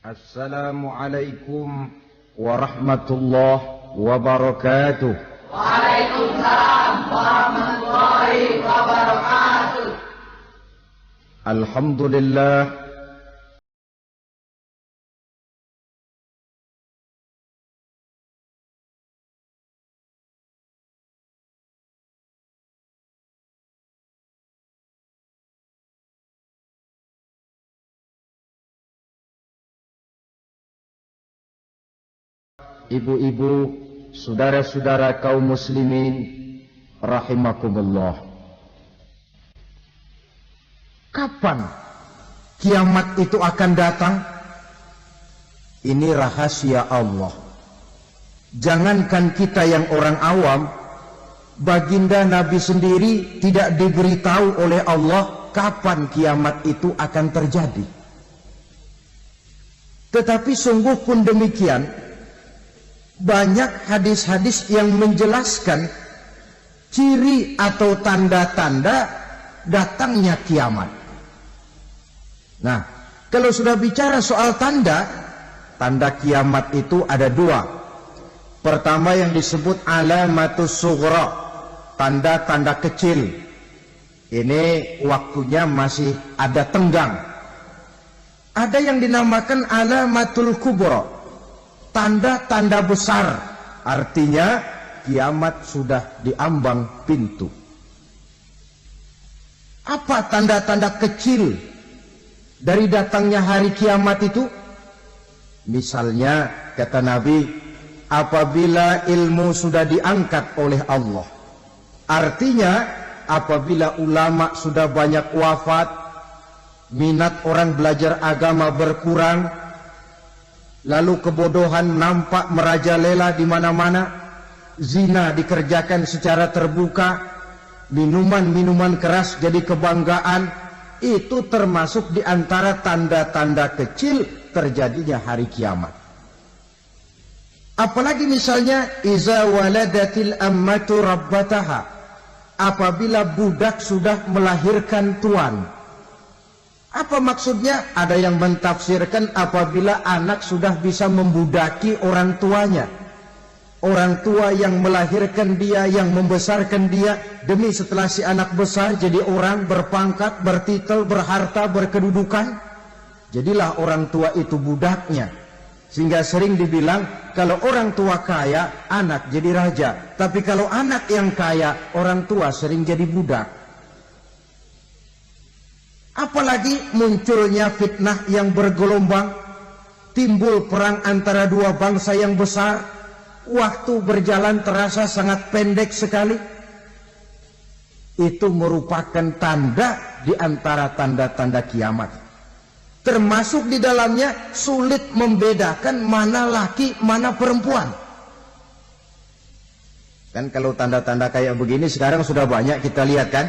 Assalamualaikum warahmatullahi wabarakatuh. Waalaikumsalam warahmatullahi wabarakatuh. Alhamdulillah, ibu-ibu, saudara-saudara kaum muslimin rahimakumullah. Kapan kiamat itu akan datang? Ini rahasia Allah. Jangankan kita yang orang awam, baginda Nabi sendiri tidak diberitahu oleh Allah kapan kiamat itu akan terjadi. Tetapi sungguh pun demikian, banyak hadis-hadis yang menjelaskan ciri atau tanda-tanda datangnya kiamat. Nah, kalau sudah bicara soal tanda kiamat itu ada dua. Pertama yang disebut alamatus sughra, tanda-tanda kecil. Ini waktunya masih ada tenggang. Ada yang dinamakan alamatul kubra, tanda-tanda besar, artinya kiamat sudah diambang pintu. Apa tanda-tanda kecil dari datangnya hari kiamat itu? Misalnya kata Nabi, apabila ilmu sudah diangkat oleh Allah, artinya apabila ulama sudah banyak wafat, minat orang belajar agama berkurang, lalu kebodohan nampak merajalela di mana-mana, zina dikerjakan secara terbuka, minuman-minuman keras jadi kebanggaan, itu termasuk di antara tanda-tanda kecil terjadinya hari kiamat. Apalagi misalnya iza waladatil ammatu rabbataha, apabila budak sudah melahirkan tuan. Apa maksudnya? Ada yang mentafsirkan apabila anak sudah bisa membudaki orang tuanya. Orang tua yang melahirkan dia, yang membesarkan dia, demi setelah si anak besar jadi orang berpangkat, bertitel, berharta, berkedudukan. Jadilah orang tua itu budaknya. Sehingga sering dibilang kalau orang tua kaya, anak jadi raja. Tapi kalau anak yang kaya, orang tua sering jadi budak. Apalagi munculnya fitnah yang bergelombang, timbul perang antara dua bangsa yang besar, waktu berjalan terasa sangat pendek sekali. Itu merupakan tanda di antara tanda-tanda kiamat. Termasuk di dalamnya sulit membedakan mana laki, mana perempuan. Kan kalau tanda-tanda kayak begini sekarang sudah banyak kita lihat kan?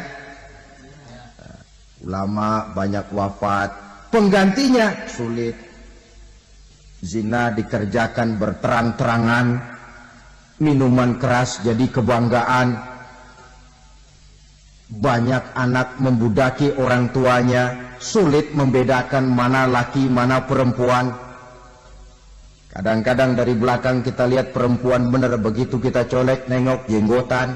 Ulama banyak wafat, penggantinya sulit. Zina dikerjakan berterang-terangan, minuman keras jadi kebanggaan, banyak anak membudaki orang tuanya, sulit membedakan mana laki mana perempuan. Kadang-kadang dari belakang kita lihat perempuan bener, begitu kita colek nengok jenggotan.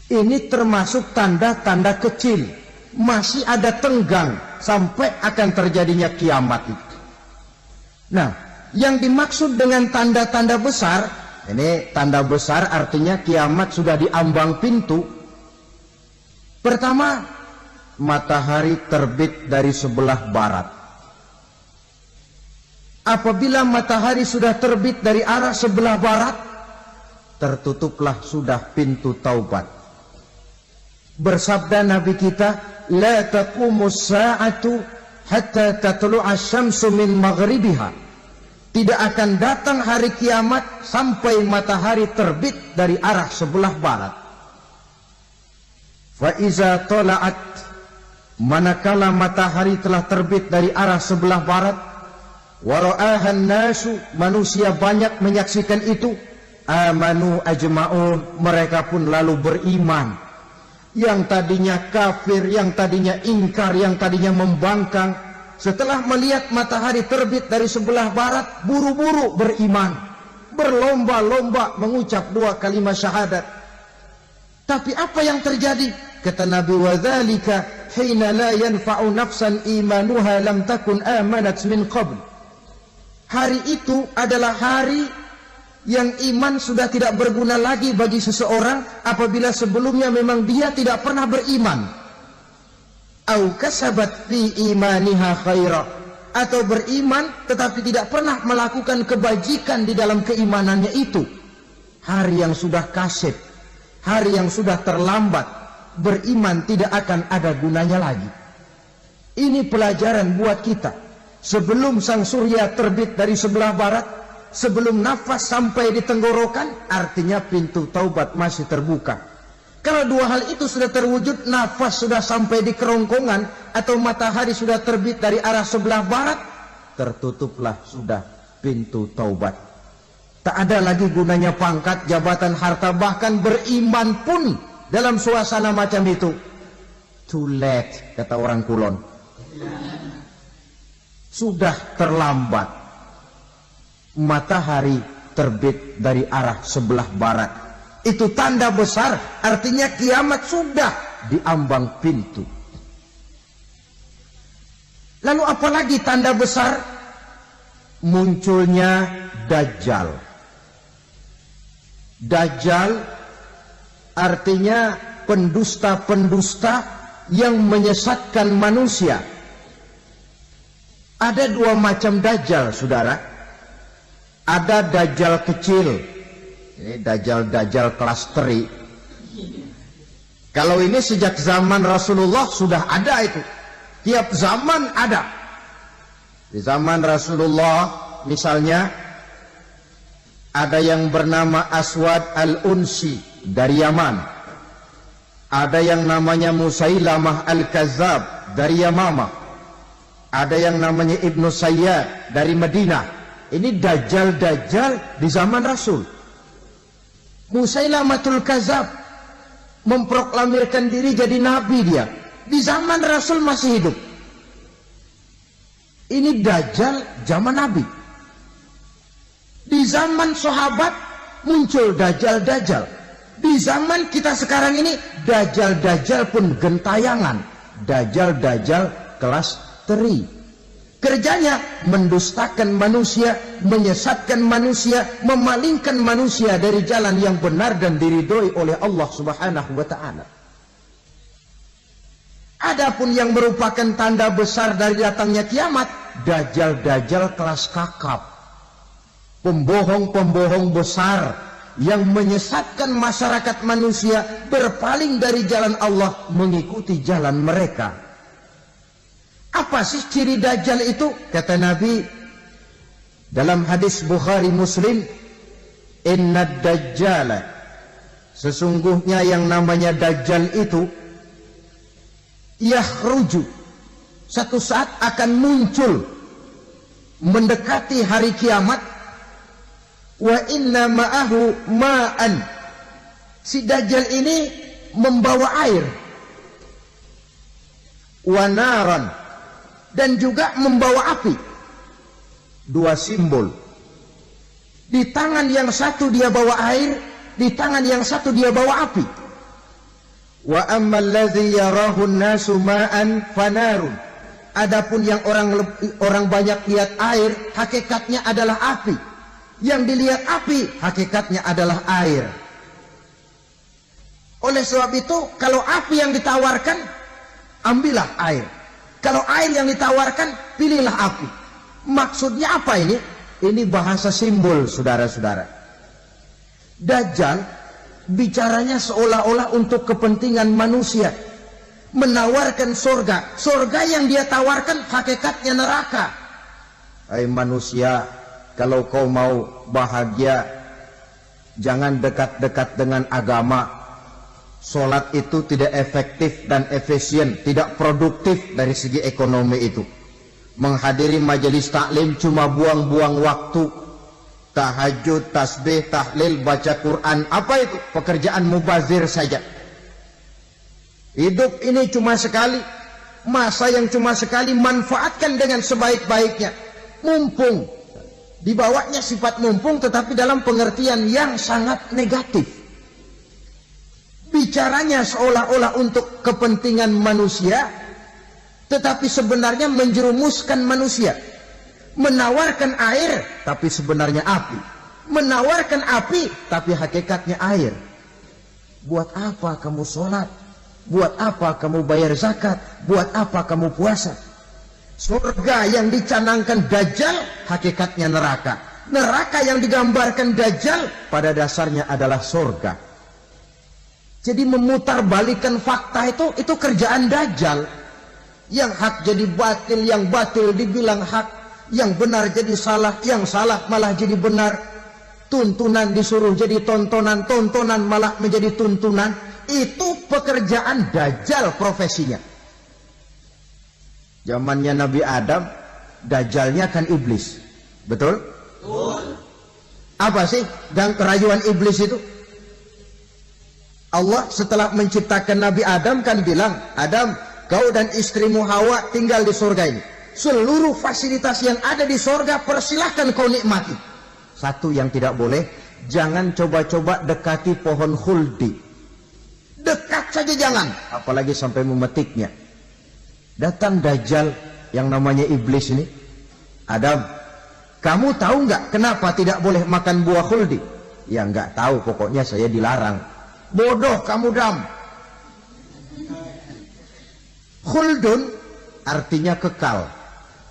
Ini termasuk tanda-tanda kecil. Masih ada tenggang sampai akan terjadinya kiamat itu. Nah, yang dimaksud dengan tanda-tanda besar, ini tanda besar artinya kiamat sudah diambang pintu. Pertama, matahari terbit dari sebelah barat. Apabila matahari sudah terbit dari arah sebelah barat, tertutuplah sudah pintu taubat. Bersabda Nabi kita, la taqumus sa'atu hatta tatlu'a syamsu min maghribiha. Tidak akan datang hari kiamat sampai matahari terbit dari arah sebelah barat. Fa iza tala'at, manakala matahari telah terbit dari arah sebelah barat, wa ra'ahan nasu, manusia banyak menyaksikan itu, amanu ajma'un, mereka pun lalu beriman. yang tadinya kafir, yang tadinya ingkar, yang tadinya membangkang, setelah melihat matahari terbit dari sebelah barat, buru-buru beriman, berlomba-lomba mengucap 2 kalimat syahadat. Tapi apa yang terjadi? Kata Nabi, wadzalika hina la yanfa'u nafsan imanuha lam takun amanat min qabl. Hari itu adalah hari yang iman sudah tidak berguna lagi bagi seseorang apabila sebelumnya memang dia tidak pernah beriman. Au kasabat fi imaniha khaira, atau beriman tetapi tidak pernah melakukan kebajikan di dalam keimanannya itu. Hari yang sudah kasib, hari yang sudah terlambat, beriman tidak akan ada gunanya lagi. Ini pelajaran buat kita. Sebelum sang surya terbit dari sebelah barat, sebelum nafas sampai di tenggorokan, artinya pintu taubat masih terbuka. Kalau 2 hal itu sudah terwujud, nafas sudah sampai di kerongkongan atau matahari sudah terbit dari arah sebelah barat, tertutuplah sudah pintu taubat. Tak ada lagi gunanya pangkat, jabatan, harta, bahkan beriman pun dalam suasana macam itu too late, kata orang Kulon. Sudah terlambat. Matahari terbit dari arah sebelah barat, itu tanda besar, artinya kiamat sudah diambang pintu. Lalu apalagi tanda besar? Munculnya Dajjal. Dajjal artinya pendusta-pendusta yang menyesatkan manusia. Ada 2 macam Dajjal, saudara. Ada Dajjal kecil, ini Dajjal kelas teri. Kalau ini sejak zaman Rasulullah sudah ada itu. Tiap zaman ada. Di zaman Rasulullah misalnya ada yang bernama Aswad al-Unsi dari Yaman. Ada yang namanya Musailamah al-Kazzab dari Yamamah. Ada yang namanya Ibnu Sayyad dari Madinah. Ini Dajjal-Dajjal di zaman Rasul. Musailamatul Kazzab memproklamirkan diri jadi nabi dia. Di zaman Rasul masih hidup. Ini Dajjal zaman Nabi. Di zaman sahabat muncul Dajjal-Dajjal. Di zaman kita sekarang ini Dajjal-Dajjal pun gentayangan. Dajjal-Dajjal kelas teri. Kerjanya mendustakan manusia, menyesatkan manusia, memalingkan manusia dari jalan yang benar dan diridhoi oleh Allah Subhanahu wa taala. Adapun yang merupakan tanda besar dari datangnya kiamat, Dajjal-Dajjal kelas kakap. Pembohong-pembohong besar yang menyesatkan masyarakat manusia berpaling dari jalan Allah mengikuti jalan mereka. Apa sih ciri Dajjal itu? Kata Nabi dalam hadis Bukhari Muslim, inna Dajjala, sesungguhnya yang namanya Dajjal itu yakhruju, satu saat akan muncul mendekati hari kiamat. Wa inna ma'ahu ma'an, si Dajjal ini membawa air. Wa naran, dan juga membawa api. 2 simbol. Di tangan yang satu dia bawa air, di tangan yang satu dia bawa api. Wa ammal ladzi yarahu an-nasu ma'an fanarun. Adapun yang orang banyak lihat air, hakikatnya adalah api. Yang dilihat api, hakikatnya adalah air. Oleh sebab itu, kalau api yang ditawarkan, ambillah air. Kalau air yang ditawarkan, pilihlah api. Maksudnya apa ini? Ini bahasa simbol, saudara-saudara. Dajjal bicaranya seolah-olah untuk kepentingan manusia. Menawarkan surga. Surga yang dia tawarkan hakikatnya neraka. Hai manusia, kalau kau mau bahagia, jangan dekat-dekat dengan agama. Sholat itu tidak efektif dan efisien, tidak produktif dari segi ekonomi itu. Menghadiri majelis taklim cuma buang-buang waktu. Tahajud, tasbih, tahlil, baca Quran, apa itu? Pekerjaan mubazir saja. Hidup ini cuma sekali, masa yang cuma sekali, manfaatkan dengan sebaik-baiknya. Mumpung, dibawanya sifat mumpung tetapi dalam pengertian yang sangat negatif. Bicaranya seolah-olah untuk kepentingan manusia, tetapi sebenarnya menjerumuskan manusia. Menawarkan air, tapi sebenarnya api. Menawarkan api, tapi hakikatnya air. Buat apa kamu sholat? Buat apa kamu bayar zakat? Buat apa kamu puasa? Surga yang dicanangkan Dajjal, hakikatnya neraka. Neraka yang digambarkan Dajjal, pada dasarnya adalah surga. Jadi memutarbalikkan fakta itu kerjaan Dajjal. Yang hak jadi batil, yang batil dibilang hak, yang benar jadi salah, yang salah malah jadi benar. Tuntunan disuruh jadi tontonan, tontonan malah menjadi tuntunan. Itu pekerjaan Dajjal profesinya. Zamannya Nabi Adam, Dajjalnya kan iblis. Betul? Betul. Apa sih dan kerayuan iblis itu? Allah setelah menciptakan Nabi Adam kan bilang, Adam, kau dan istrimu Hawa tinggal di surga ini. Seluruh fasilitas yang ada di surga persilahkan kau nikmati. Satu yang tidak boleh, jangan coba-coba dekati pohon khuldi. Dekat saja jangan, apalagi sampai memetiknya. Datang Dajjal yang namanya iblis ini. Adam, kamu tahu nggak kenapa tidak boleh makan buah khuldi? Ya nggak tahu, pokoknya saya dilarang. Bodoh kamu, Dam. Khuldun artinya kekal.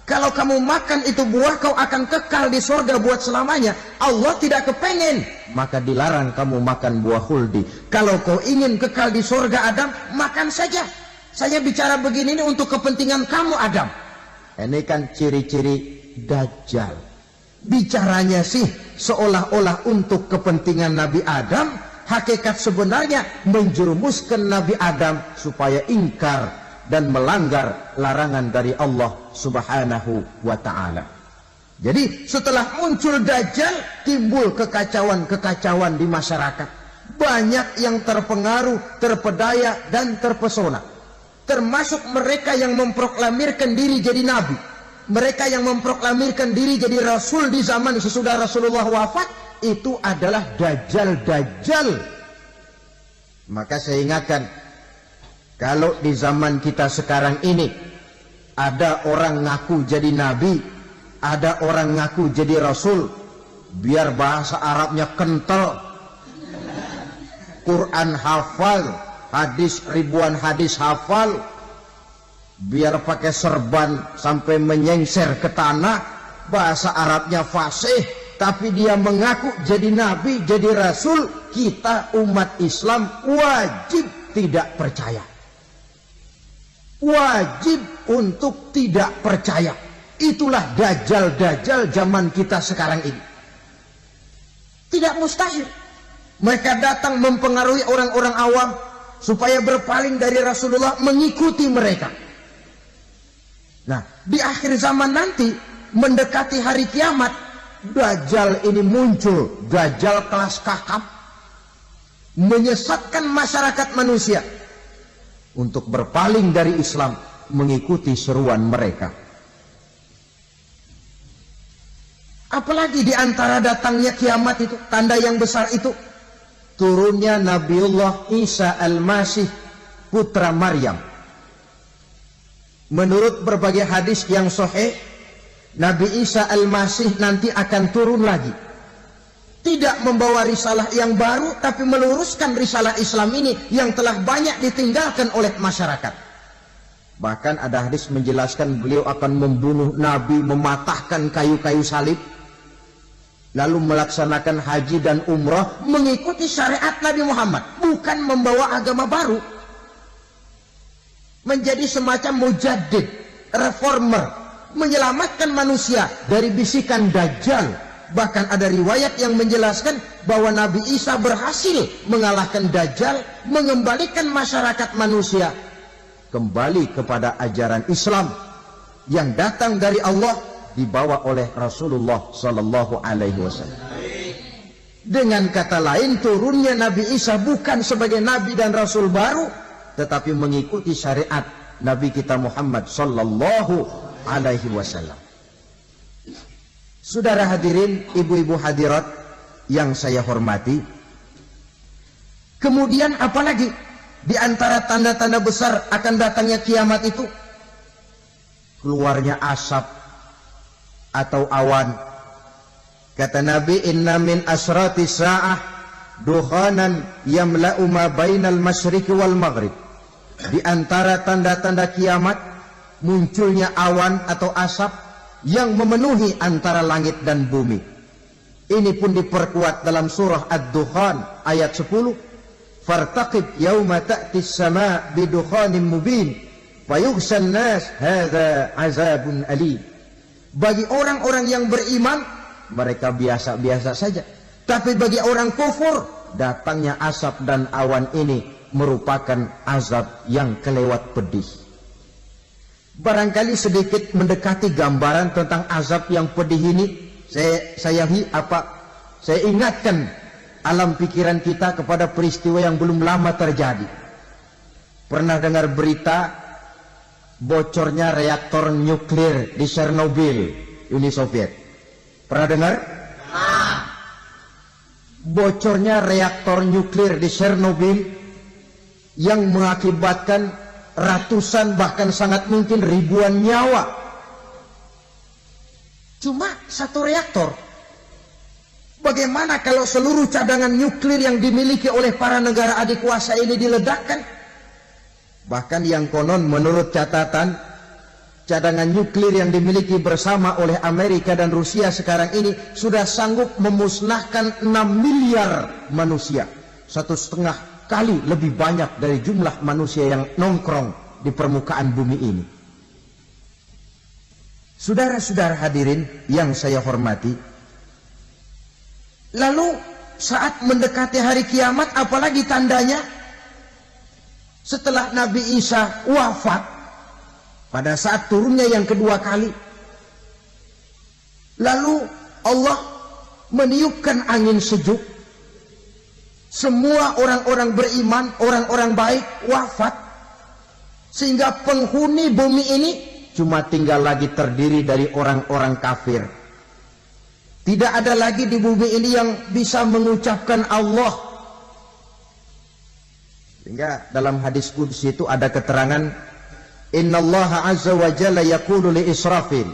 Kalau kamu makan itu buah, kau akan kekal di surga buat selamanya. Allah tidak kepengen, maka dilarang kamu makan buah khuldi. Kalau kau ingin kekal di surga, Adam, makan saja. Saya bicara begini ini untuk kepentingan kamu, Adam. Ini kan ciri-ciri Dajjal. Bicaranya sih seolah-olah untuk kepentingan Nabi Adam, hakikat sebenarnya menjerumuskan Nabi Adam supaya ingkar dan melanggar larangan dari Allah Subhanahu wa ta'ala. Jadi setelah muncul Dajjal, timbul kekacauan-kekacauan di masyarakat. Banyak yang terpengaruh, terpedaya dan terpesona. Termasuk mereka yang memproklamirkan diri jadi nabi. Mereka yang memproklamirkan diri jadi rasul di zaman sesudah Rasulullah wafat, itu adalah Dajjal-Dajjal. Maka saya ingatkan, kalau di zaman kita sekarang ini ada orang ngaku jadi nabi, ada orang ngaku jadi rasul, biar bahasa Arabnya kental, Quran hafal, hadis ribuan hadis hafal, biar pakai serban sampai menyengser ke tanah, bahasa Arabnya fasih, tapi dia mengaku jadi nabi, jadi rasul, kita umat Islam wajib tidak percaya. Wajib untuk tidak percaya. Itulah Dajjal-Dajjal zaman kita sekarang ini. Tidak mustahil mereka datang mempengaruhi orang-orang awam supaya berpaling dari Rasulullah, mengikuti mereka. Nah, di akhir zaman nanti, mendekati hari kiamat, Dajjal ini muncul. Dajjal kelas kakap, menyesatkan masyarakat manusia untuk berpaling dari Islam, mengikuti seruan mereka. Apalagi di antara datangnya kiamat itu, tanda yang besar itu, turunnya Nabiullah Isa Al-Masih, putra Maryam. Menurut berbagai hadis yang sahih, Nabi Isa Al-Masih nanti akan turun lagi. Tidak membawa risalah yang baru, tapi meluruskan risalah Islam ini yang telah banyak ditinggalkan oleh masyarakat. Bahkan ada hadis menjelaskan beliau akan membunuh Nabi, mematahkan kayu-kayu salib, lalu melaksanakan haji dan umrah mengikuti syariat Nabi Muhammad, bukan membawa agama baru. Menjadi semacam mujaddid, reformer, menyelamatkan manusia dari bisikan Dajjal. Bahkan ada riwayat yang menjelaskan bahwa Nabi Isa berhasil mengalahkan Dajjal, mengembalikan masyarakat manusia kembali kepada ajaran Islam yang datang dari Allah, dibawa oleh Rasulullah Sallallahu Alaihi Wasallam. Dengan kata lain, turunnya Nabi Isa bukan sebagai Nabi dan Rasul baru, tetapi mengikuti syariat Nabi kita Muhammad sallallahu alaihi wasallam. Saudara hadirin, ibu-ibu hadirat yang saya hormati, kemudian apalagi di antara tanda-tanda besar akan datangnya kiamat itu? Keluarnya asap atau awan. Kata Nabi, inna min asrati sa'ah dukhanan yamla'u ma bainal masyriqi wal maghrib. Di antara tanda-tanda kiamat munculnya awan atau asap yang memenuhi antara langit dan bumi. Ini pun diperkuat dalam surah Ad-Dukhan ayat 10. Fartaqib yauma ta'ti as-sama' bidukhanin mubin fayughshan nas hadza 'azabun alim. Bagi orang-orang yang beriman mereka biasa-biasa saja. Tapi bagi orang kufur, datangnya asap dan awan ini merupakan azab yang kelewat pedih. Barangkali sedikit mendekati gambaran tentang azab yang pedih ini, saya ingatkan alam pikiran kita kepada peristiwa yang belum lama terjadi. Pernah dengar berita bocornya reaktor nuklir di Chernobyl, Uni Soviet? Pernah dengar? Bocornya reaktor nuklir di Chernobyl yang mengakibatkan ratusan bahkan sangat mungkin ribuan nyawa. Cuma satu reaktor. Bagaimana kalau seluruh cadangan nuklir yang dimiliki oleh para negara adikuasa ini diledakkan? Bahkan yang konon menurut catatan, cadangan nuklir yang dimiliki bersama oleh Amerika dan Rusia sekarang ini sudah sanggup memusnahkan 6 miliar manusia. 1,5 kali lebih banyak dari jumlah manusia yang nongkrong di permukaan bumi ini. Saudara-saudara hadirin yang saya hormati, lalu saat mendekati hari kiamat, apalagi tandanya? Setelah Nabi Isa wafat, pada saat turunnya yang kedua kali, lalu Allah meniupkan angin sejuk. Semua orang-orang beriman, orang-orang baik wafat, sehingga penghuni bumi ini cuma tinggal lagi terdiri dari orang-orang kafir. Tidak ada lagi di bumi ini yang bisa mengucapkan Allah. Sehingga dalam hadis qudsi itu ada keterangan, Innallaha azza wa jalla yaqulu li Israfil.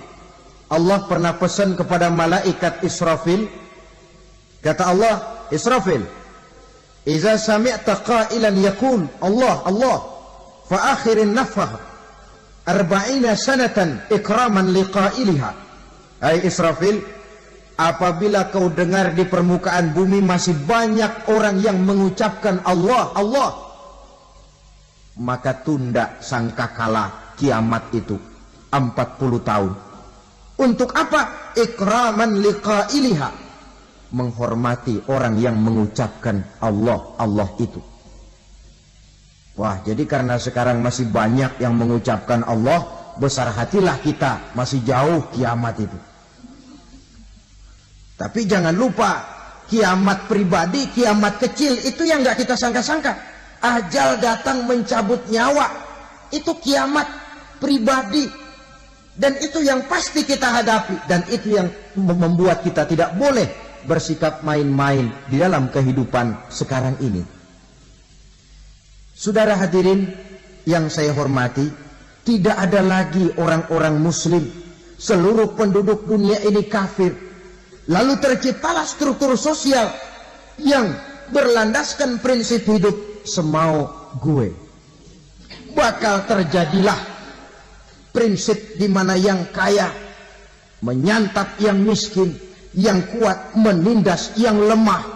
Allah pernah pesan kepada malaikat Israfil. Kata Allah, Israfil, Iza sami'ta qailan yaqul Allah Allah fa akhirin nafah 40 sanatan ikraman liqailiha. Hai Israfil, apabila kau dengar di permukaan bumi masih banyak orang yang mengucapkan Allah Allah, maka tunda sangkakala kiamat itu 40 tahun. Untuk apa? Ikraman liqailiha, menghormati orang yang mengucapkan Allah Allah itu. Wah, jadi karena sekarang masih banyak yang mengucapkan Allah, besar hatilah kita, masih jauh kiamat itu. Tapi jangan lupa, kiamat pribadi, kiamat kecil itu yang nggak kita sangka-sangka. Ajal datang mencabut nyawa, itu kiamat pribadi, dan itu yang pasti kita hadapi, dan itu yang membuat kita tidak boleh bersikap main-main di dalam kehidupan sekarang ini. Saudara hadirin yang saya hormati, tidak ada lagi orang-orang muslim, seluruh penduduk dunia ini kafir. Lalu terciptalah struktur sosial yang berlandaskan prinsip hidup semau gue. Bakal terjadilah prinsip di mana yang kaya menyantap yang miskin, yang kuat menindas yang lemah.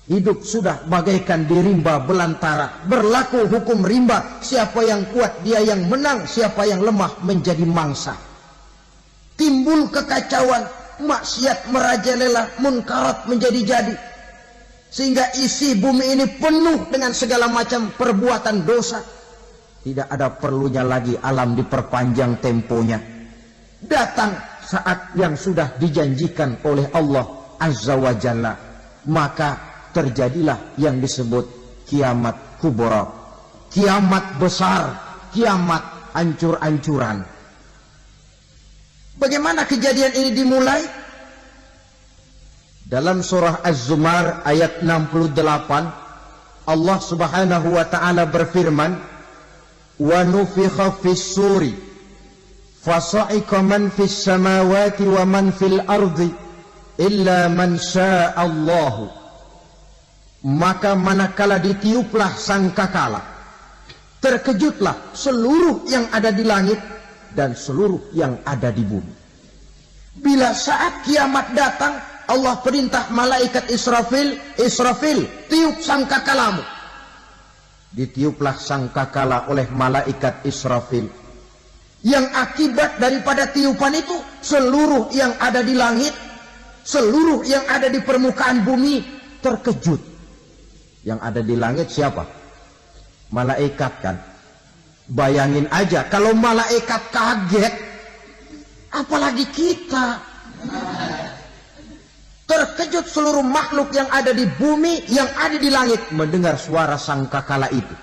Hidup sudah bagaikan di rimba belantara, berlaku hukum rimba, siapa yang kuat dia yang menang, siapa yang lemah menjadi mangsa. Timbul kekacauan, maksiat merajalela, munkarat menjadi-jadi, sehingga isi bumi ini penuh dengan segala macam perbuatan dosa. Tidak ada perlunya lagi alam diperpanjang temponya. Datang saat yang sudah dijanjikan oleh Allah Azza wa Jalla, maka terjadilah yang disebut kiamat kubra, kiamat besar, kiamat hancur-hancuran. Bagaimana kejadian ini dimulai? Dalam surah Az-Zumar ayat 68, Allah Subhanahu wa taala berfirman, "Wa nufikha fis-suri fasa'iqa man fis samawati wa man fil ardi illa man syaa Allah." Maka manakala ditiuplah sangkakala, terkejutlah seluruh yang ada di langit dan seluruh yang ada di bumi. Bila saat kiamat datang, Allah perintah malaikat Israfil, "Israfil, tiup sangkakalamu." Ditiuplah sangkakala oleh malaikat Israfil. Yang akibat daripada tiupan itu, seluruh yang ada di langit, seluruh yang ada di permukaan bumi terkejut. Yang ada di langit siapa? Malaikat kan. Bayangin aja kalau malaikat kaget, apalagi kita. Terkejut seluruh makhluk yang ada di bumi, yang ada di langit mendengar suara sangkakala itu.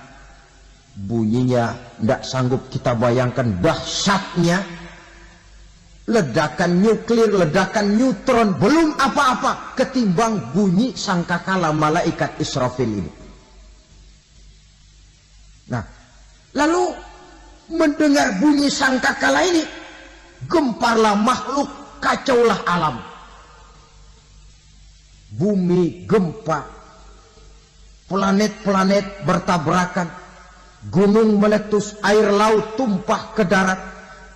Bunyinya tidak sanggup kita bayangkan dahsyatnya. Ledakan nuklir, ledakan neutron, belum apa-apa ketimbang bunyi sangkakala malaikat Israfil ini. Nah, lalu mendengar bunyi sangkakala ini, gemparlah makhluk, kacaulah alam. Bumi gempa, planet-planet bertabrakan, gunung meletus, air laut tumpah ke darat,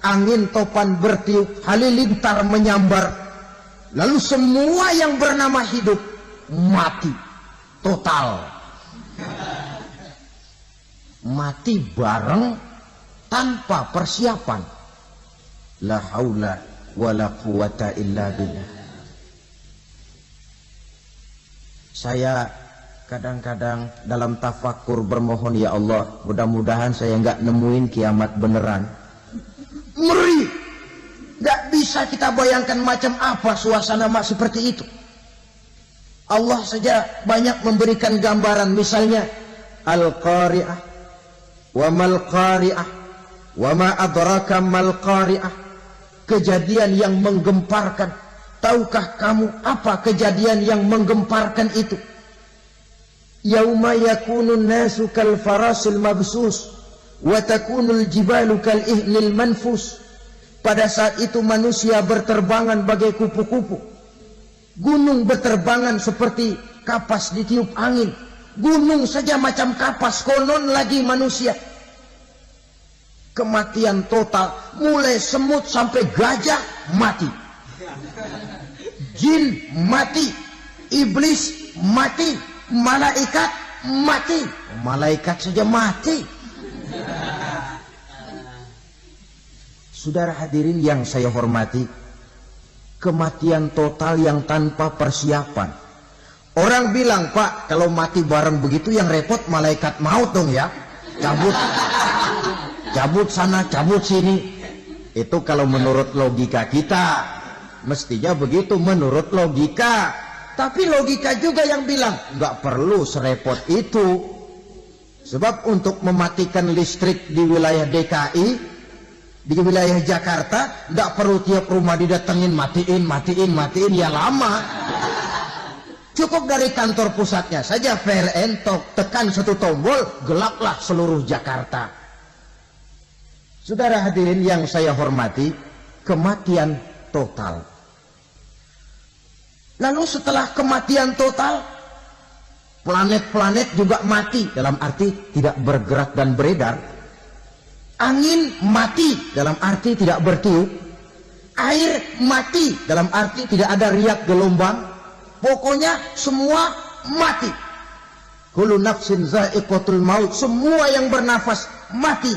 angin topan bertiup, halilintar menyambar. Lalu semua yang bernama hidup mati total. Mati bareng tanpa persiapan. La haula wala quwata illa billah. Saya kadang-kadang dalam tafakur bermohon, ya Allah, mudah-mudahan saya nggak nemuin kiamat beneran. Ngeri, nggak bisa kita bayangkan macam apa suasana seperti itu. Allah saja banyak memberikan gambaran, misalnya Al-Qari'ah, wa mal qari'ah, wa ma adraka mal qari'ah. Kejadian yang menggemparkan. Tahukah kamu apa kejadian yang menggemparkan itu? Yauma yakunun nasu kal farasil mabsus wa takunul jibalu kal ihnil manfus. Pada saat itu manusia berterbangan bagai kupu-kupu. Gunung berterbangan seperti kapas ditiup angin. Gunung saja macam kapas, konon lagi manusia. Kematian total, mulai semut sampai gajah mati. Jin mati, iblis mati, malaikat mati. Malaikat saja mati. Saudara hadirin yang saya hormati, kematian total yang tanpa persiapan. Orang bilang, "Pak, kalau mati bareng begitu yang repot malaikat maut dong ya. Cabut sana, cabut sini." Itu kalau menurut logika kita. Mestinya begitu menurut logika. Tapi logika juga yang bilang nggak perlu serepot itu. Sebab untuk mematikan listrik di wilayah DKI, di wilayah Jakarta, nggak perlu tiap rumah didatengin matiin, ya lama. Cukup dari kantor pusatnya saja PLN, tekan satu tombol, gelaplah seluruh Jakarta. Saudara hadirin yang saya hormati, kematian total. Lalu setelah kematian total, planet-planet juga mati, dalam arti tidak bergerak dan beredar. Angin mati, dalam arti tidak bertiup. Air mati, dalam arti tidak ada riak gelombang. Pokoknya semua mati. Kullu nafsin za'iqatul maut, semua yang bernafas mati.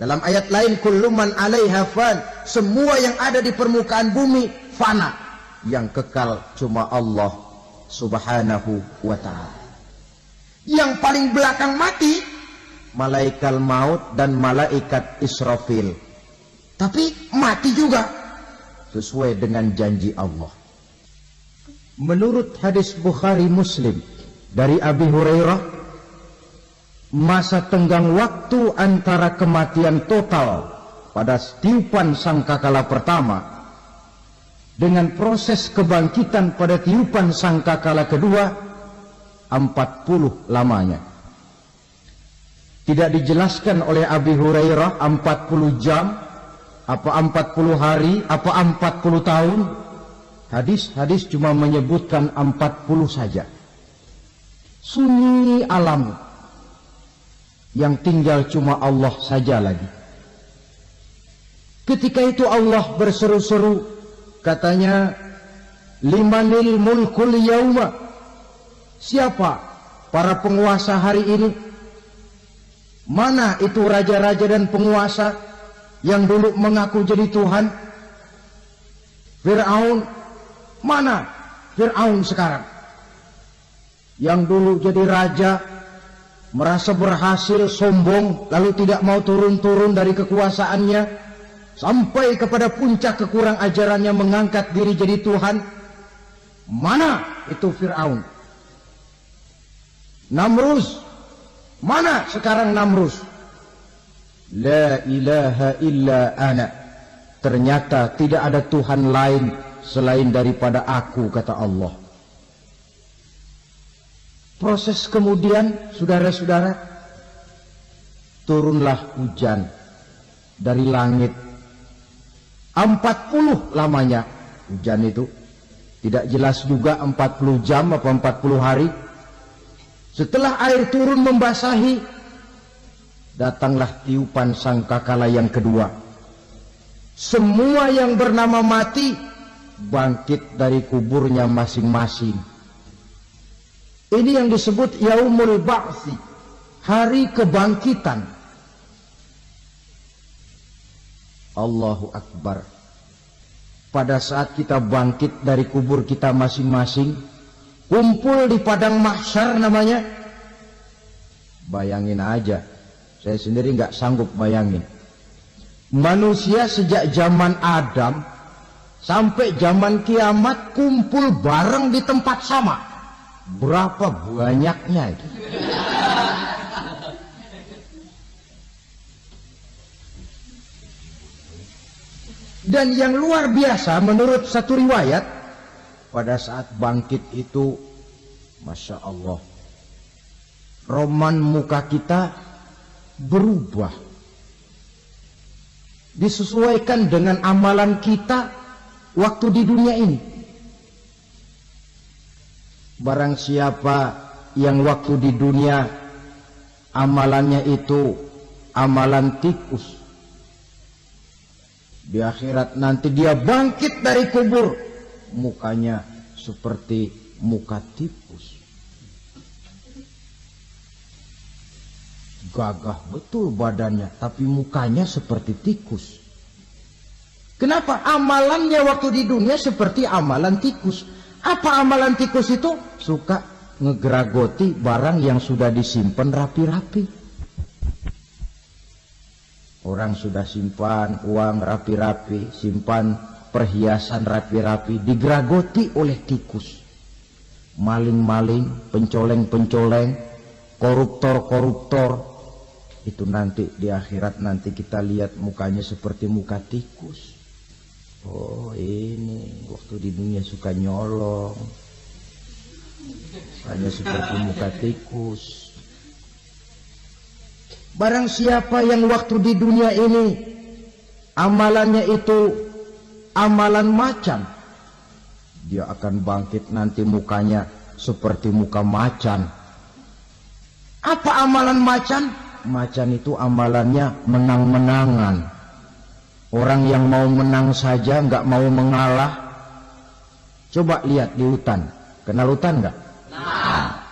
Dalam ayat lain, kullu man 'alaiha fan, semua yang ada di permukaan bumi fana. Yang kekal cuma Allah Subhanahu wa ta'ala. Yang paling belakang mati malaikat maut dan malaikat Israfil. Tapi mati juga sesuai dengan janji Allah. Menurut hadis Bukhari Muslim dari Abi Hurairah, masa tenggang waktu antara kematian total pada tiupan sangkakala pertama dengan proses kebangkitan pada tiupan sangkakala kedua 40 lamanya. Tidak dijelaskan oleh Abi Hurairah 40 jam, apa 40 hari, apa 40 tahun. Hadis-hadis cuma menyebutkan 40 saja. Sunyi alam yang tinggal cuma Allah saja lagi. Ketika itu Allah berseru-seru, katanya, limanil mulkul yauma, siapa para penguasa hari ini? Mana itu raja-raja dan penguasa yang dulu mengaku jadi Tuhan? Fir'aun, mana Fir'aun sekarang? Yang dulu jadi raja, merasa berhasil, sombong, lalu tidak mau turun-turun dari kekuasaannya, sampai kepada puncak kekurang ajarannya mengangkat diri jadi Tuhan. Mana itu Fir'aun? Namrus, mana sekarang Namrus? La ilaha illa ana, ternyata tidak ada Tuhan lain selain daripada aku, kata Allah. Proses kemudian, saudara-saudara, turunlah hujan dari langit. 40 lamanya hujan itu. Tidak jelas juga 40 jam atau 40 hari. Setelah air turun membasahi, datanglah tiupan sangkakala yang kedua. Semua yang bernama mati bangkit dari kuburnya masing-masing. Ini yang disebut Yaumul Ba'thi, hari kebangkitan. Allahu Akbar. Pada saat kita bangkit dari kubur kita masing-masing, kumpul di padang mahsyar namanya. Bayangin aja, saya sendiri nggak sanggup bayangin. Manusia sejak zaman Adam sampai zaman kiamat kumpul bareng di tempat sama. Berapa banyaknya itu? Dan yang luar biasa menurut satu riwayat, pada saat bangkit itu, Masya Allah, roman muka kita berubah, disesuaikan dengan amalan kita waktu di dunia ini. Barang siapa yang waktu di dunia amalannya itu amalan tikus, di akhirat nanti dia bangkit dari kubur, mukanya seperti muka tikus. Gagah betul badannya, tapi mukanya seperti tikus. Kenapa? Amalannya waktu di dunia seperti amalan tikus. Apa amalan tikus itu? Suka ngegeragoti barang yang sudah disimpan rapi-rapi. Orang sudah simpan uang rapi-rapi, simpan perhiasan rapi-rapi, digeragoti oleh tikus. Maling-maling, pencoleng-pencoleng, koruptor-koruptor. Itu nanti di akhirat nanti kita lihat mukanya seperti muka tikus. Oh, ini waktu di dunia suka nyolong, hanya seperti muka tikus. Barang siapa yang waktu di dunia ini amalannya itu amalan macan, dia akan bangkit nanti mukanya seperti muka macan. Apa amalan macan? Macan itu amalannya menang-menangan. Orang yang mau menang saja, nggak mau mengalah. Coba lihat di hutan. Kenal hutan nggak? Nah.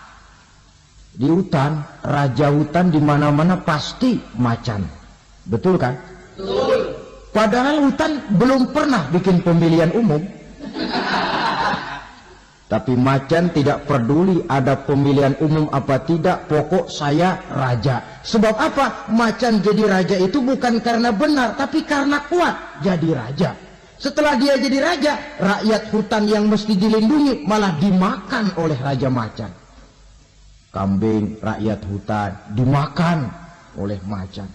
Di hutan, raja hutan di mana-mana pasti macan. Betul kan? Betul. Padahal hutan belum pernah bikin pemilihan umum. Tapi macan tidak peduli ada pemilihan umum apa tidak, pokok saya raja. Sebab apa? Macan jadi raja itu bukan karena benar, tapi karena kuat jadi raja. Setelah dia jadi raja, rakyat hutan yang mesti dilindungi malah dimakan oleh raja macan. Kambing rakyat hutan dimakan oleh macan.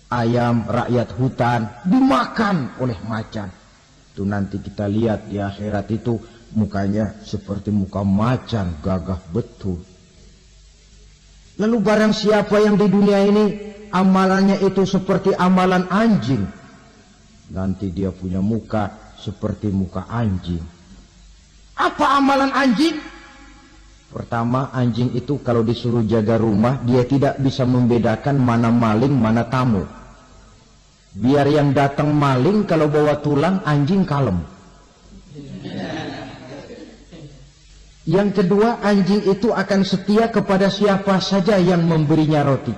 Ayam rakyat hutan dimakan oleh macan. Itu nanti kita lihat di akhirat itu mukanya seperti muka macan, gagah betul. Lalu barang siapa yang di dunia ini amalannya itu seperti amalan anjing, nanti dia punya muka seperti muka anjing. Apa amalan anjing? Pertama, anjing itu kalau disuruh jaga rumah, dia tidak bisa membedakan mana maling, mana tamu. Biar yang datang maling, kalau bawa tulang, anjing kalem. Yang kedua, anjing itu akan setia kepada siapa saja yang memberinya roti.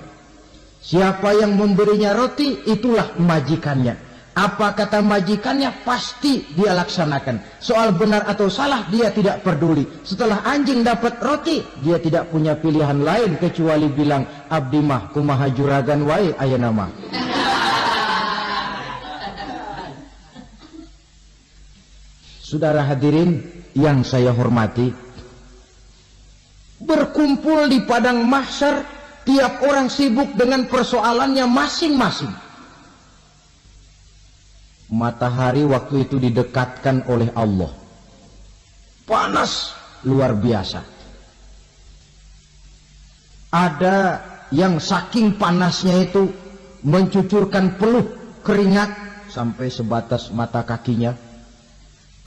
Siapa yang memberinya roti, itulah majikannya. Apa kata majikannya, pasti dia laksanakan. Soal benar atau salah, dia tidak peduli. Setelah anjing dapat roti, dia tidak punya pilihan lain kecuali bilang, abdi mah kumaha juragan wae ayeuna mah. Saudara hadirin yang saya hormati, berkumpul di padang mahsyar, tiap orang sibuk dengan persoalannya masing-masing. Matahari waktu itu didekatkan oleh Allah. Panas luar biasa. Ada yang saking panasnya itu mencucurkan peluh keringat sampai sebatas mata kakinya.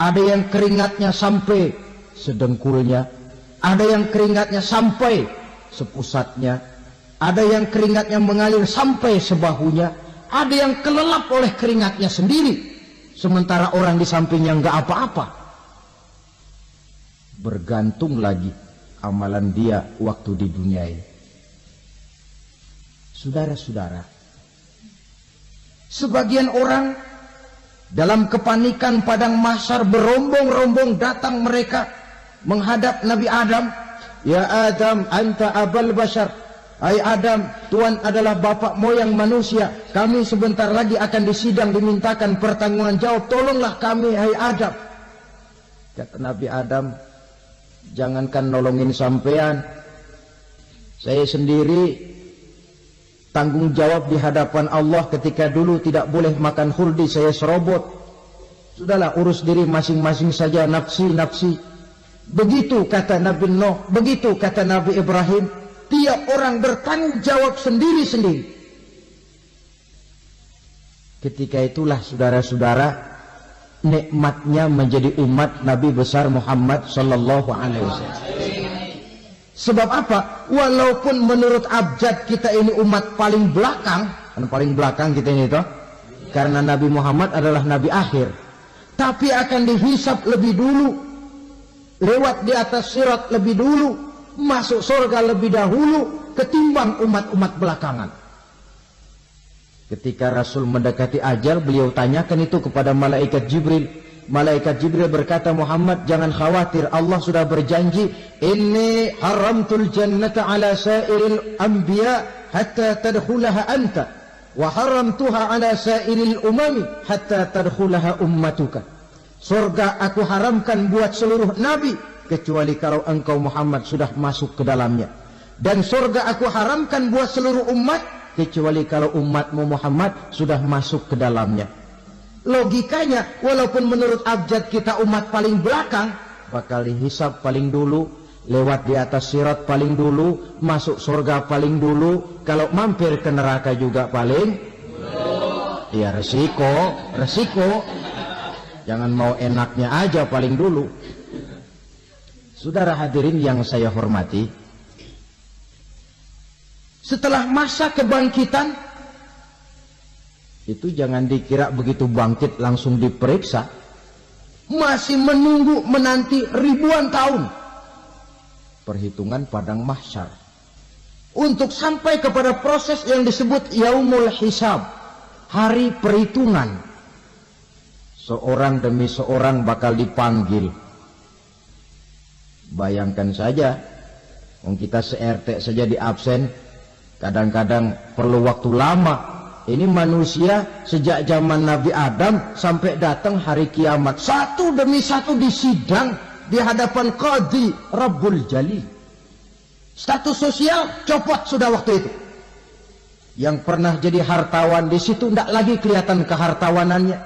Ada yang keringatnya sampai sedengkulnya. Ada yang keringatnya sampai sepusatnya. Ada yang keringatnya mengalir sampai sebahunya. Ada yang kelelap oleh keringatnya sendiri, sementara orang di sampingnya enggak apa-apa. Bergantung lagi amalan dia waktu di dunia ini. Saudara-saudara, sebagian orang dalam kepanikan padang mahsyar berombong-rombong datang mereka menghadap Nabi Adam. Ya Adam, anta abal bashar. Hai Adam, Tuhan adalah bapak moyang manusia. Kami sebentar lagi akan disidang, dimintakan pertanggungan jawab. Tolonglah kami, hai Adam. Kata Nabi Adam, jangankan nolongin sampean, saya sendiri tanggung jawab di hadapan Allah. Ketika dulu tidak boleh makan khuldi, saya serobot. Sudahlah, urus diri masing-masing saja, nafsi-nafsi. Begitu kata Nabi Nuh, begitu kata Nabi Ibrahim. Tiap orang bertanggung jawab sendiri-sendiri. Ketika itulah saudara-saudara, nikmatnya menjadi umat Nabi besar Muhammad sallallahu alaihi wasallam. Sebab apa? Walaupun menurut abjad kita ini umat paling belakang, kan paling belakang kita ini toh, karena Nabi Muhammad adalah nabi akhir, tapi akan dihisab lebih dulu, lewat di atas sirat lebih dulu, masuk surga lebih dahulu ketimbang umat-umat belakangan. Ketika Rasul mendekati ajal, beliau tanyakan itu kepada malaikat Jibril. Malaikat Jibril berkata, Muhammad jangan khawatir, Allah sudah berjanji, inni haramtul jannata ala sairil anbiya hatta tadkhulaha anta wa haramtuha ala sairil umami hatta tadkhulaha ummatuka. Surga aku haramkan buat seluruh nabi kecuali kalau engkau Muhammad sudah masuk ke dalamnya. Dan surga aku haramkan buat seluruh umat kecuali kalau umatmu Muhammad sudah masuk ke dalamnya. Logikanya, walaupun menurut abjad kita umat paling belakang, bakal dihisab paling dulu, lewat di atas sirat paling dulu, masuk surga paling dulu, kalau mampir ke neraka juga paling ya resiko. Jangan mau enaknya aja paling dulu. Saudara hadirin yang saya hormati, setelah masa kebangkitan itu jangan dikira begitu bangkit langsung diperiksa, masih menunggu menanti ribuan tahun perhitungan padang mahsyar untuk sampai kepada proses yang disebut yaumul hisab, hari perhitungan. Seorang demi seorang bakal dipanggil. Bayangkan saja, kita se-RT saja di absen, kadang-kadang perlu waktu lama. Ini manusia sejak zaman Nabi Adam sampai datang hari kiamat, satu demi satu disidang di hadapan Qadhi Rabbul Jalil. Status sosial copot sudah waktu itu. Yang pernah jadi hartawan di situ tidak lagi kelihatan kehartawanannya.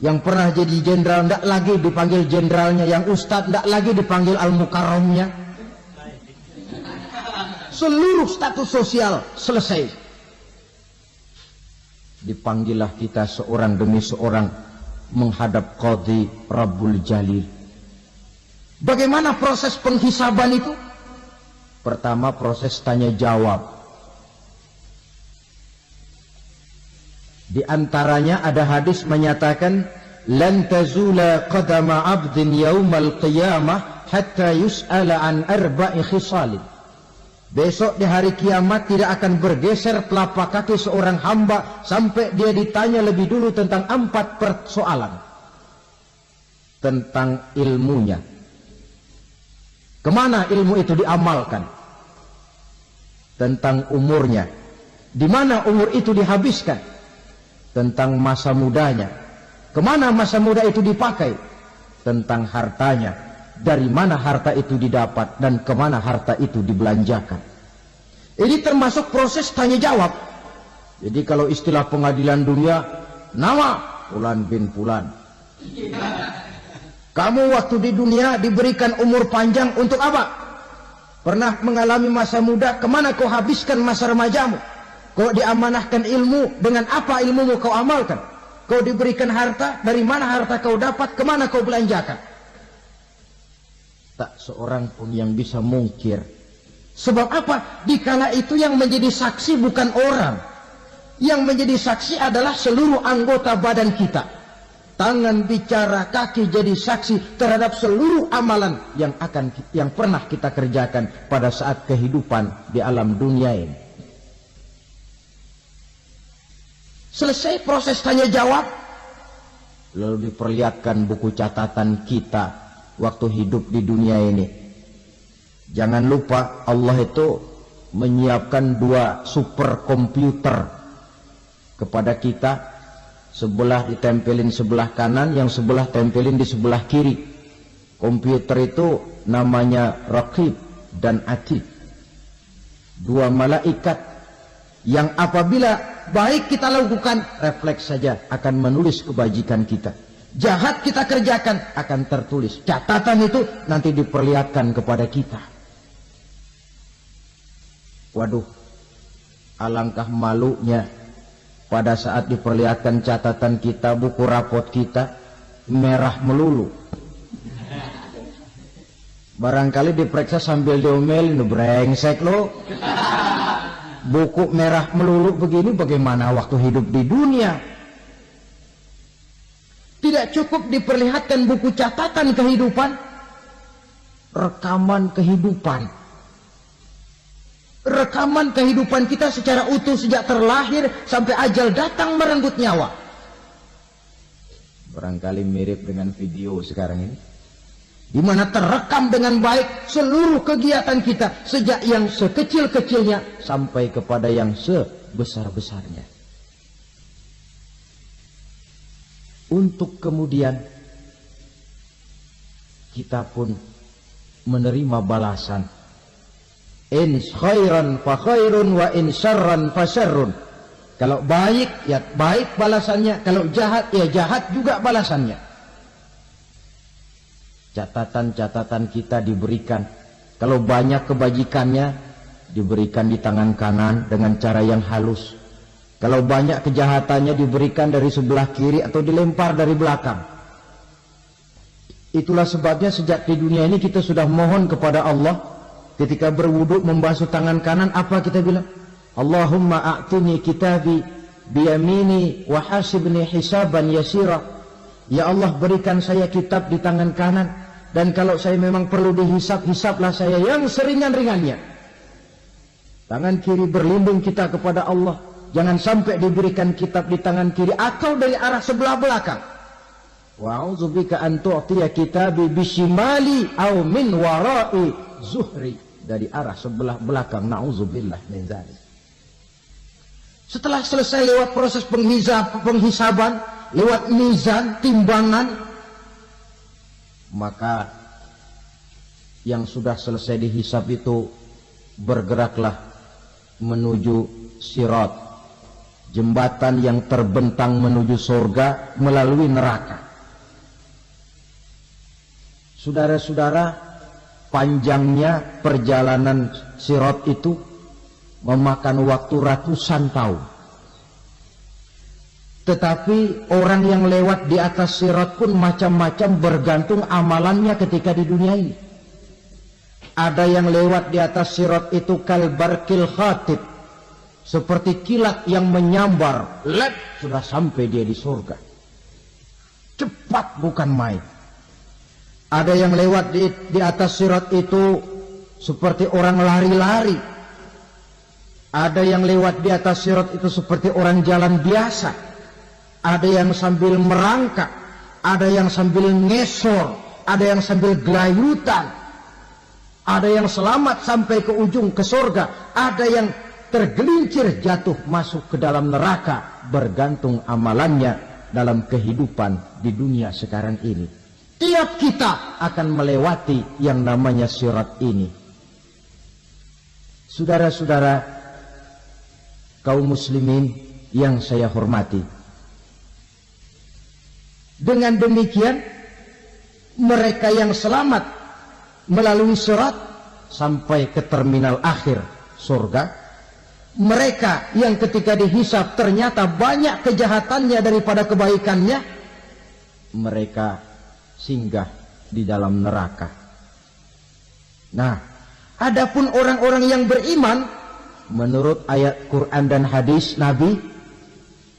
Yang pernah jadi jenderal tidak lagi dipanggil jenderalnya. Yang ustadz tidak lagi dipanggil al-mukarramnya. Seluruh status sosial selesai. Dipanggillah kita seorang demi seorang menghadap Qadhi Rabbul Jalil. Bagaimana proses penghisaban itu? Pertama proses tanya jawab. Di antaranya ada hadis menyatakan lan tazula qadama 'abdin yaumal qiyamah hatta yus'ala an arba'i khisalin. Besok di hari kiamat tidak akan bergeser telapak kaki seorang hamba sampai dia ditanya lebih dulu tentang 4 persoalan. Tentang ilmunya. Kemana ilmu itu diamalkan? Tentang umurnya. Di mana umur itu dihabiskan? Tentang masa mudanya. Kemana masa muda itu dipakai? Tentang hartanya. Dari mana harta itu didapat dan kemana harta itu dibelanjakan. Ini termasuk proses tanya jawab. Jadi kalau istilah pengadilan dunia, nama Fulan bin Fulan. Kamu waktu di dunia diberikan umur panjang untuk apa? Pernah mengalami masa muda, kemana kau habiskan masa remajamu? Kau diamanahkan ilmu, dengan apa ilmumu kau amalkan? Kau diberikan harta, dari mana harta kau dapat, kemana kau belanjakan? Tak seorang pun yang bisa mungkir. Sebab apa? Dikala itu yang menjadi saksi bukan orang. Yang menjadi saksi adalah seluruh anggota badan kita. Tangan bicara, kaki jadi saksi terhadap seluruh amalan yang pernah kita kerjakan pada saat kehidupan di alam dunia ini. Selesai proses tanya jawab, lalu diperlihatkan buku catatan kita waktu hidup di dunia ini. Jangan lupa Allah itu menyiapkan 2 superkomputer kepada kita. Sebelah ditempelin sebelah kanan, yang sebelah tempelin di sebelah kiri. Komputer itu namanya Raqib dan Atid. 2 malaikat yang apabila baik kita lakukan, refleks saja akan menulis kebajikan kita. Jahat kita kerjakan, akan tertulis. Catatan itu nanti diperlihatkan kepada kita. Waduh, alangkah malunya pada saat diperlihatkan catatan kita, buku rapot kita merah melulu. Barangkali diperiksa sambil diomelin, brengsek lo. Buku merah melulu begini bagaimana waktu hidup di dunia? Tidak cukup diperlihatkan buku catatan kehidupan, rekaman kehidupan. Rekaman kehidupan kita secara utuh sejak terlahir sampai ajal datang merenggut nyawa. Barangkali mirip dengan video sekarang ini, di mana terekam dengan baik seluruh kegiatan kita sejak yang sekecil-kecilnya sampai kepada yang sebesar-besarnya. Untuk kemudian kita pun menerima balasan. In khairan fa khairun wa in syarran fa syarrun. Kalau baik ya baik balasannya, kalau jahat ya jahat juga balasannya. Catatan-catatan kita diberikan. Kalau banyak kebajikannya diberikan di tangan kanan dengan cara yang halus. Kalau banyak kejahatannya diberikan dari sebelah kiri atau dilempar dari belakang. Itulah sebabnya sejak di dunia ini kita sudah mohon kepada Allah. Ketika berwudu membasuh tangan kanan, apa kita bilang? Allahumma a'tini kitabi biyamini wa hasibni hisaban yasira. Ya Allah, berikan saya kitab di tangan kanan, dan kalau saya memang perlu dihisap, hisaplah saya yang seringan-ringannya. Tangan kiri berlindung kita kepada Allah. Jangan sampai diberikan kitab di tangan kiri atau dari arah sebelah belakang. Wa'udzubika an tu'tiya kitabi bishimali aw min wara'i zuhri. Dari arah sebelah belakang. Na'udzubillah min dzalik. Setelah selesai lewat proses penghisaban, lewat mizan, timbangan, maka yang sudah selesai dihisab itu bergeraklah menuju sirat, jembatan yang terbentang menuju surga melalui neraka. Saudara-saudara, panjangnya perjalanan sirat itu memakan waktu ratusan tahun. Tetapi orang yang lewat di atas sirat pun macam-macam, bergantung amalannya ketika di dunia ini. Ada yang lewat di atas sirat itu kalbarkil khatib, seperti kilat yang menyambar, lep, sudah sampai dia di surga. Cepat bukan main. Ada yang lewat di atas sirat itu seperti orang lari-lari. Ada yang lewat di atas sirat itu seperti orang jalan biasa. Ada yang sambil merangkak, ada yang sambil ngesor, ada yang sambil gelayutan. Ada yang selamat sampai ke ujung ke surga, ada yang tergelincir jatuh masuk ke dalam neraka, bergantung amalannya dalam kehidupan di dunia sekarang ini. Tiap kita akan melewati yang namanya sirat ini. Saudara-saudara kaum muslimin yang saya hormati, dengan demikian mereka yang selamat melalui sirat sampai ke terminal akhir surga, mereka yang ketika dihisab ternyata banyak kejahatannya daripada kebaikannya, mereka singgah di dalam neraka. Nah, adapun orang-orang yang beriman menurut ayat Quran dan hadis Nabi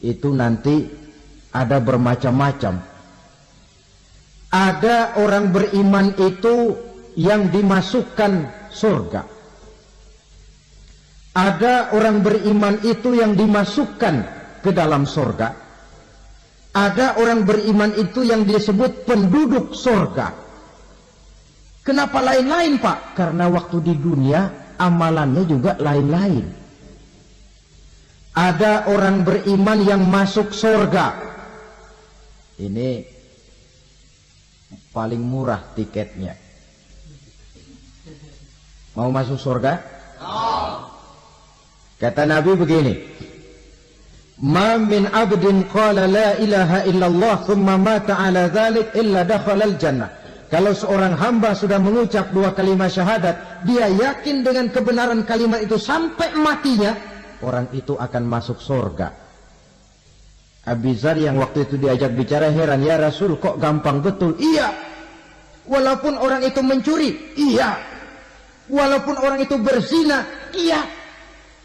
itu nanti ada bermacam-macam. Ada orang beriman itu yang dimasukkan surga. Ada orang beriman itu yang dimasukkan ke dalam surga. Ada orang beriman itu yang disebut penduduk surga. Kenapa lain-lain, Pak? Karena waktu di dunia amalannya juga lain-lain. Ada orang beriman yang masuk surga. Ini paling murah tiketnya. Mau masuk surga? Kata Nabi begini, ma min abdin qala la ilaha illallah thumma mata ala dhalik illa dakhala al-jannah. Kalau seorang hamba sudah mengucap dua kalimat syahadat, dia yakin dengan kebenaran kalimat itu sampai matinya, orang itu akan masuk surga. Abi Dzar yang waktu itu diajak bicara heran, ya Rasul kok gampang betul? Iya. Walaupun orang itu mencuri, iya. Walaupun orang itu berzina, iya.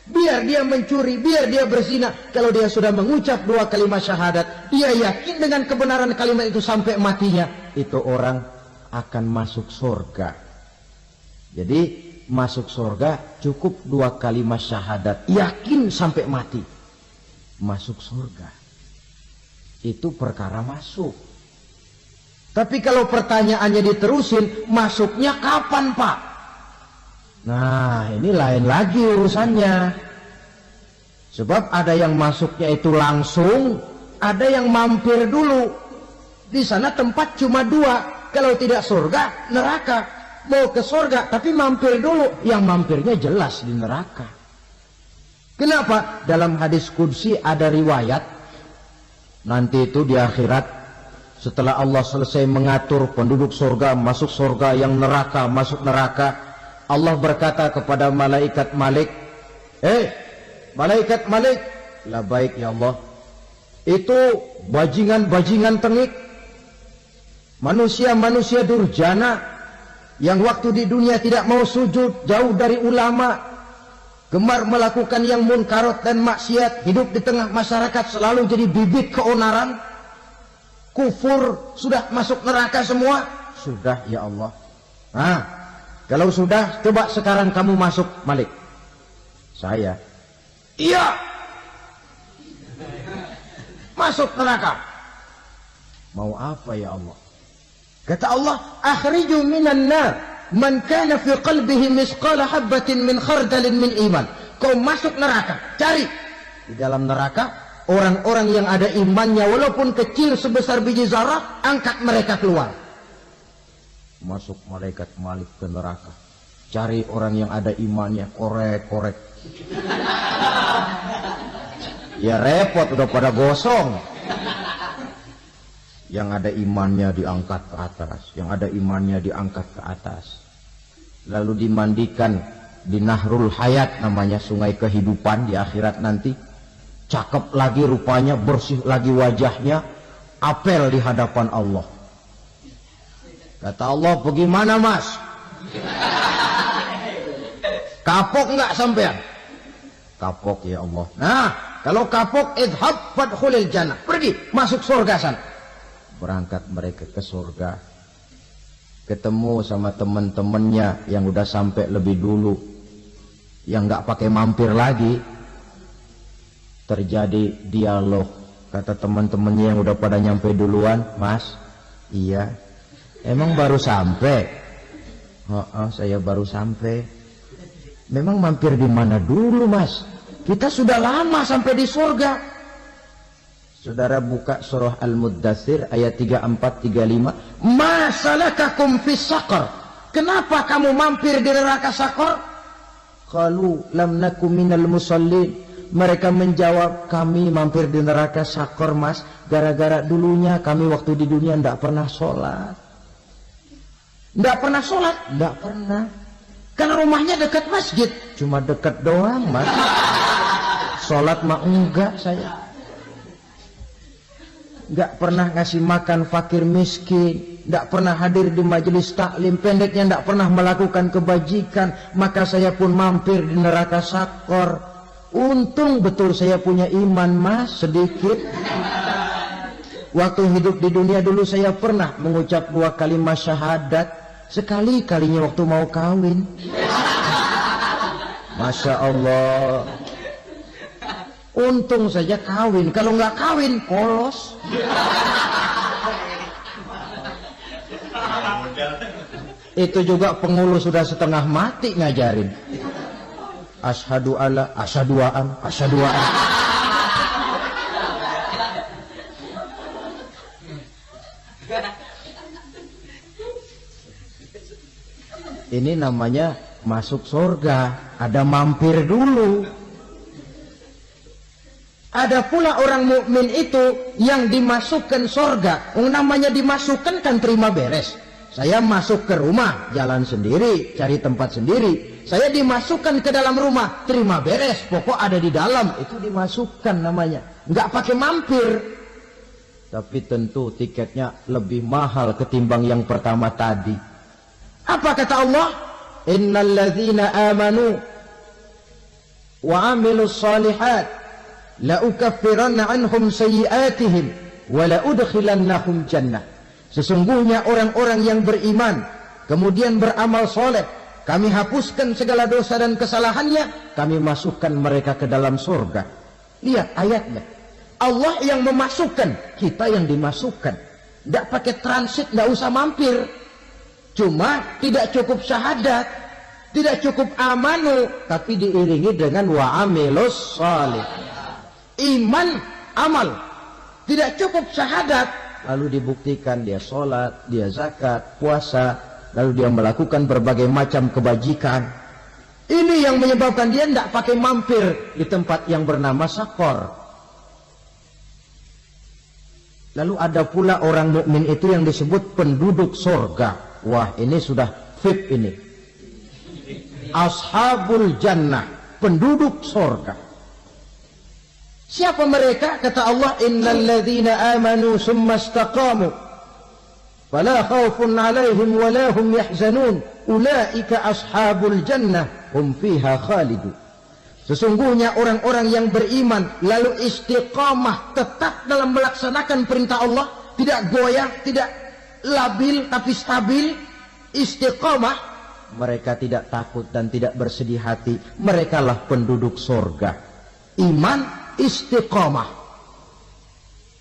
Biar dia mencuri, biar dia berzina, kalau dia sudah mengucap dua kalimat syahadat, dia yakin dengan kebenaran kalimat itu sampai matinya, itu orang akan masuk surga. Jadi masuk surga cukup dua kalimat syahadat, yakin sampai mati, masuk surga. Itu perkara masuk. Tapi kalau pertanyaannya diterusin, masuknya kapan, Pak? Nah, ini lain lagi urusannya. Sebab ada yang masuknya itu langsung, ada yang mampir dulu. Di sana tempat cuma dua, kalau tidak surga, neraka. Mau ke surga, tapi mampir dulu. Yang mampirnya jelas di neraka. Kenapa? Dalam hadis qudsi ada riwayat, nanti itu di akhirat, setelah Allah selesai mengatur penduduk surga, masuk surga, yang neraka, masuk neraka, Allah berkata kepada malaikat Malik, malaikat Malik, labaik ya Allah, itu bajingan-bajingan tengik, manusia-manusia durjana, yang waktu di dunia tidak mau sujud, jauh dari ulama, gemar melakukan yang munkarat dan maksiat, hidup di tengah masyarakat selalu jadi bibit keonaran, kufur, sudah masuk neraka semua. Sudah ya Allah. Nah, kalau sudah, coba sekarang kamu masuk, Malik. Saya. Iya. Masuk neraka. Mau apa ya Allah? Kata Allah, akhriju minan nar man kana fi qalbihi misqala habbatin min khardalin min iman. Kau masuk neraka, cari di dalam neraka orang-orang yang ada imannya walaupun kecil sebesar biji zarah, angkat mereka keluar. Masuk malaikat Malik ke neraka. Cari orang yang ada imannya, korek-korek. Ya repot, udah pada gosong. Yang ada imannya diangkat ke atas, yang ada imannya diangkat ke atas. Lalu dimandikan di Nahrul Hayat, namanya sungai kehidupan di akhirat nanti. Cakep lagi rupanya, bersih lagi wajahnya, apel di hadapan Allah. Kata Allah, bagaimana mas? Kapok nggak sampean? Kapok ya Allah. Nah, kalau kapok, idhab fadkhulil jannah. Pergi, masuk surga sana. Berangkat mereka ke surga. Ketemu sama teman-temannya yang udah sampai lebih dulu. Yang nggak pakai mampir lagi. Terjadi dialog. Kata teman-temannya yang udah pada nyampe duluan, mas, iya. Emang baru sampai? Oh, saya baru sampai. Memang mampir di mana dulu mas? Kita sudah lama sampai di surga. Saudara buka surah Al-Muddathir ayat 34-35. Ma salakakum fis saqar? Kenapa kamu mampir di neraka Saqar? Qalu lam nakum minal musallin. Mereka menjawab, kami mampir di neraka Saqar mas, gara-gara dulunya kami waktu di dunia tidak pernah sholat. Tidak pernah sholat? Tidak pernah. Karena rumahnya dekat masjid. Cuma dekat doang mas. Sholat mah enggak saya. Enggak pernah ngasih makan fakir miskin. Enggak pernah hadir di majelis taklim. Pendeknya enggak pernah melakukan kebajikan. Maka saya pun mampir di neraka Saqar. Untung betul saya punya iman mas, sedikit. Waktu hidup di dunia dulu saya pernah mengucap 2 kalimat syahadat. Sekali-kalinya waktu mau kawin. Masya Allah. Untung saja kawin. Kalau nggak kawin, polos. Itu juga pengurus sudah setengah mati ngajarin. Asyhadu alla, asyhadu an, asyhadu an. Ini namanya masuk surga. Ada mampir dulu. Ada pula orang mukmin itu yang dimasukkan surga. Namanya dimasukkan kan terima beres. Saya masuk ke rumah, jalan sendiri, cari tempat sendiri. Saya dimasukkan ke dalam rumah, terima beres, pokok ada di dalam, itu dimasukkan namanya. Nggak pakai mampir. Tapi tentu tiketnya lebih mahal ketimbang yang pertama tadi. Apa kata Allah? Innal ladzina amanu wa amilus shalihat la ukaffiranna anhum sayyi'atihim wa la udkhilannahum jannah. Sesungguhnya orang-orang yang beriman kemudian beramal soleh, kami hapuskan segala dosa dan kesalahannya, kami masukkan mereka ke dalam surga. Lihat ayatnya. Allah yang memasukkan, kita yang dimasukkan. Tidak pakai transit, tidak usah mampir. Cuma tidak cukup syahadat, tidak cukup amanu, tapi diiringi dengan wa'amilus salih. Iman, amal. Tidak cukup syahadat, lalu dibuktikan dia sholat, dia zakat, puasa, lalu dia melakukan berbagai macam kebajikan. Ini yang menyebabkan dia tidak pakai mampir di tempat yang bernama Saqar. Lalu ada pula orang mukmin itu yang disebut penduduk surga. Wah, ini sudah VIP ini. Ashabul jannah, penduduk surga. Siapa mereka? Kata Allah, innal ladzina amanu summa istaqamu fala khaufun 'alaihim wa la hum yahzanun ulaika ashabul jannah hum fiha khalidun. Sesungguhnya orang-orang yang beriman lalu istiqamah, tetap dalam melaksanakan perintah Allah, tidak goyah, tidak labil tapi stabil, istiqamah, mereka tidak takut dan tidak bersedih hati. Merekalah penduduk surga. Iman, istiqamah.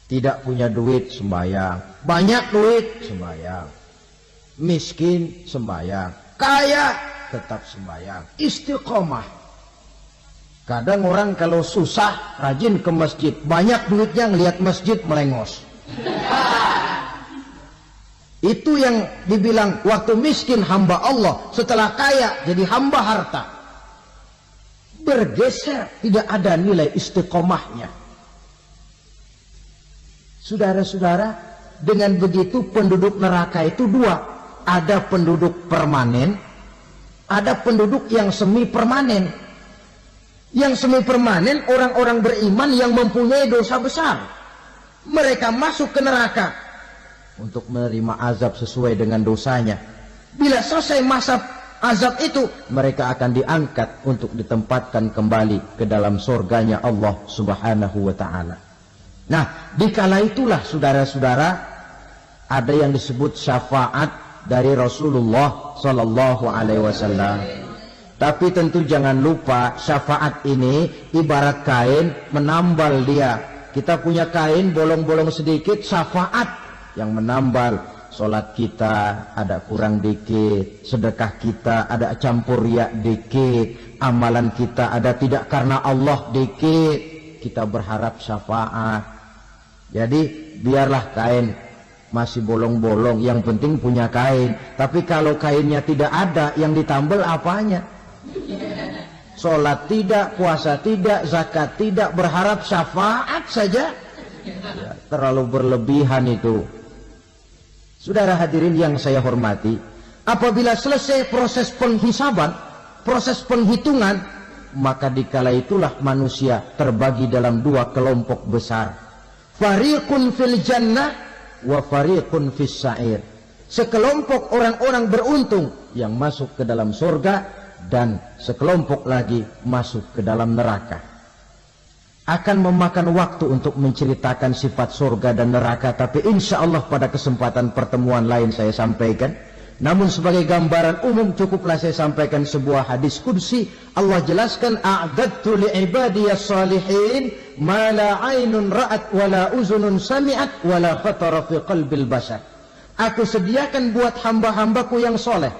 Tidak punya duit, sembahyang. Banyak duit, sembahyang. Miskin, sembahyang. Kaya, tetap sembahyang. Istiqamah. Kadang orang kalau susah rajin ke masjid, banyak duitnya ngelihat masjid melengos. Itu yang dibilang waktu miskin hamba Allah, setelah kaya jadi hamba harta. Bergeser, tidak ada nilai istiqomahnya. Saudara-saudara, dengan begitu penduduk neraka itu dua. Ada penduduk permanen, ada penduduk yang semi permanen. Yang semi permanen orang-orang beriman yang mempunyai dosa besar. Mereka masuk ke neraka untuk menerima azab sesuai dengan dosanya. Bila selesai masa azab itu, mereka akan diangkat untuk ditempatkan kembali ke dalam surganya Allah Subhanahu wa ta'ala. Nah, dikala itulah saudara-saudara, ada yang disebut syafaat dari Rasulullah Sallallahu Alaihi Wasallam. Tapi tentu jangan lupa, syafaat ini ibarat kain menambal dia. Kita punya kain bolong-bolong sedikit, syafaat yang menambal. Sholat kita ada kurang dikit, sedekah kita ada campur riak dikit, amalan kita ada tidak karena Allah dikit, kita berharap syafaat. Jadi biarlah kain masih bolong-bolong, yang penting punya kain. Tapi kalau kainnya tidak ada, yang ditambal apanya? Sholat tidak, puasa tidak, zakat tidak, berharap syafaat saja, ya, terlalu berlebihan itu. Saudara hadirin yang saya hormati, apabila selesai proses penghisaban, proses penghitungan, maka dikala itulah manusia terbagi dalam dua kelompok besar. Fariqun fil jannah wa fariqun fis sa'ir. Sekelompok orang-orang beruntung yang masuk ke dalam surga, dan sekelompok lagi masuk ke dalam neraka. Akan memakan waktu untuk menceritakan sifat surga dan neraka, tapi insya Allah pada kesempatan pertemuan lain saya sampaikan. Namun sebagai gambaran umum cukuplah saya sampaikan sebuah hadis qudsi. Allah jelaskan, a'dadtu li'ibadiyas salihin ma la aynun ra'at wa la uzunun sami'at wa la khatara fi qalbil bashar. Aku sediakan buat hamba-hambaku yang soleh,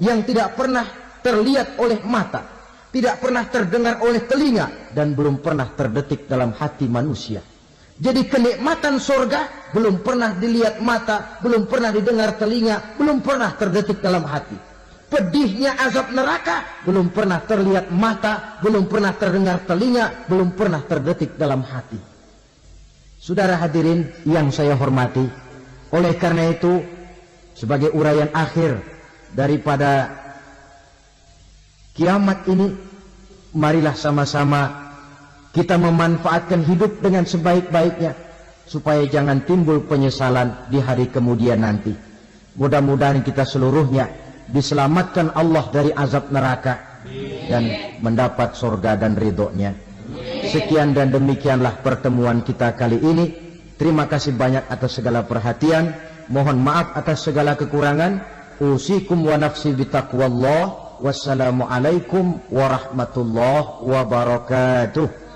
yang tidak pernah terlihat oleh mata, tidak pernah terdengar oleh telinga, dan belum pernah terdetik dalam hati manusia. Jadi kenikmatan surga belum pernah dilihat mata, belum pernah didengar telinga, belum pernah terdetik dalam hati. Pedihnya azab neraka belum pernah terlihat mata, belum pernah terdengar telinga, belum pernah terdetik dalam hati. Saudara hadirin yang saya hormati, oleh karena itu sebagai uraian akhir daripada kiamat ini, marilah sama-sama kita memanfaatkan hidup dengan sebaik-baiknya, supaya jangan timbul penyesalan di hari kemudian nanti. Mudah-mudahan kita seluruhnya diselamatkan Allah dari azab neraka dan mendapat surga dan ridhonya. Sekian dan demikianlah pertemuan kita kali ini. Terima kasih banyak atas segala perhatian. Mohon maaf atas segala kekurangan. Usikum wa nafsi bitaqwallah. Wassalamualaikum warahmatullahi wabarakatuh.